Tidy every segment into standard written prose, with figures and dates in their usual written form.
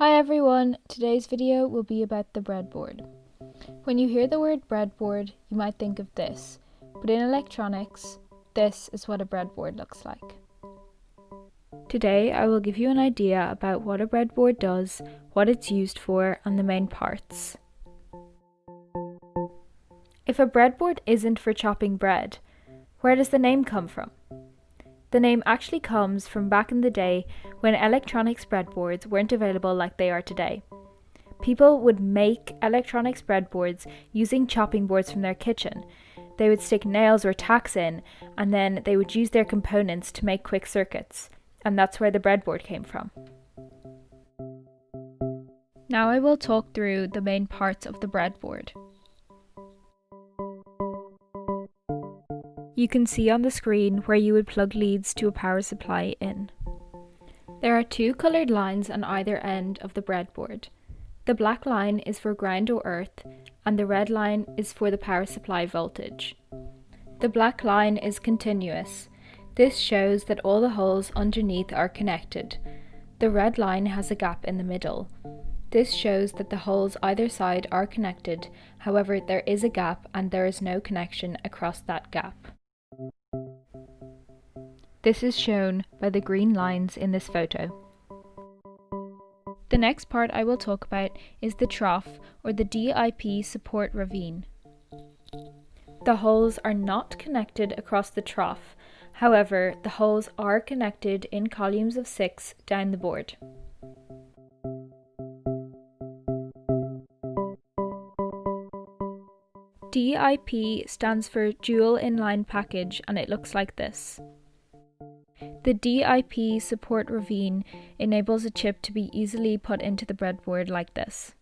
Hi everyone, today's video will be about the breadboard. When you hear the word breadboard, you might think of this, but in electronics, this is what a breadboard looks like. Today I will give you an idea about what a breadboard does, what it's used for, and the main parts. If a breadboard isn't for chopping bread, where does the name come from? The name actually comes from back in the day when electronics breadboards weren't available like they are today. People would make electronics breadboards using chopping boards from their kitchen. They would stick nails or tacks in, and then they would use their components to make quick circuits, and that's where the breadboard came from. Now I will talk through the main parts of the breadboard. You can see on the screen where you would plug leads to a power supply in. There are two coloured lines on either end of the breadboard. The black line is for ground or earth, and the red line is for the power supply voltage. The black line is continuous. This shows that all the holes underneath are connected. The red line has a gap in the middle. This shows that the holes either side are connected, however there is a gap and there is no connection across that gap. This is shown by the green lines in this photo. The next part I will talk about is the trough, or the DIP support ravine. The holes are not connected across the trough, however the holes are connected in columns of 6 down the board. DIP stands for dual inline package, and it looks like this. The DIP support ravine enables a chip to be easily put into the breadboard like this.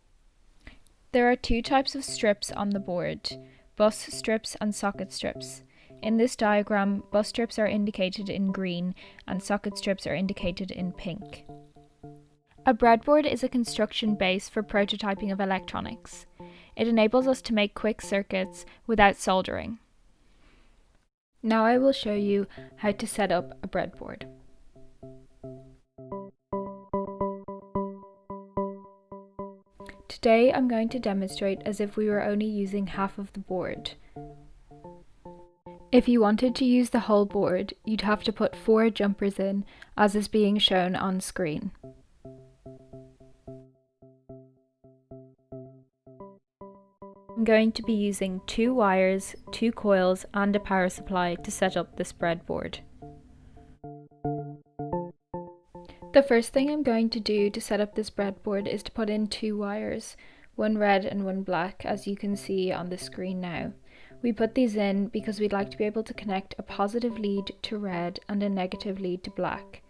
There are two types of strips on the board, bus strips and socket strips. In this diagram, bus strips are indicated in green and socket strips are indicated in pink. A breadboard is a construction base for prototyping of electronics. It enables us to make quick circuits without soldering. Now I will show you how to set up a breadboard. Today I'm going to demonstrate as if we were only using half of the board. If you wanted to use the whole board, you'd have to put 4 jumpers in, as is being shown on screen. I'm going to be using 2 wires, 2 coils and a power supply to set up this breadboard. The first thing I'm going to do to set up this breadboard is to put in 2 wires, one red and one black, as you can see on the screen now. We put these in because we'd like to be able to connect a positive lead to red and a negative lead to black.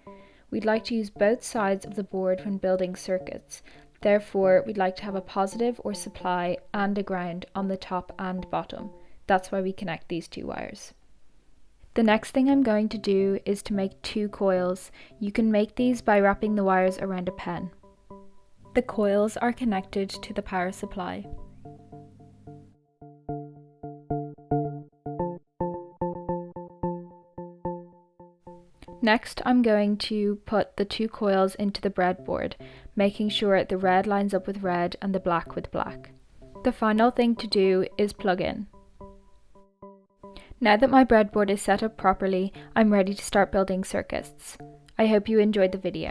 We'd like to use both sides of the board when building circuits. Therefore, we'd like to have a positive or supply and a ground on the top and bottom. That's why we connect these 2 wires. The next thing I'm going to do is to make 2 coils. You can make these by wrapping the wires around a pen. The coils are connected to the power supply. Next, I'm going to put the 2 coils into the breadboard, making sure the red lines up with red and the black with black. The final thing to do is plug in. Now that my breadboard is set up properly, I'm ready to start building circuits. I hope you enjoyed the video.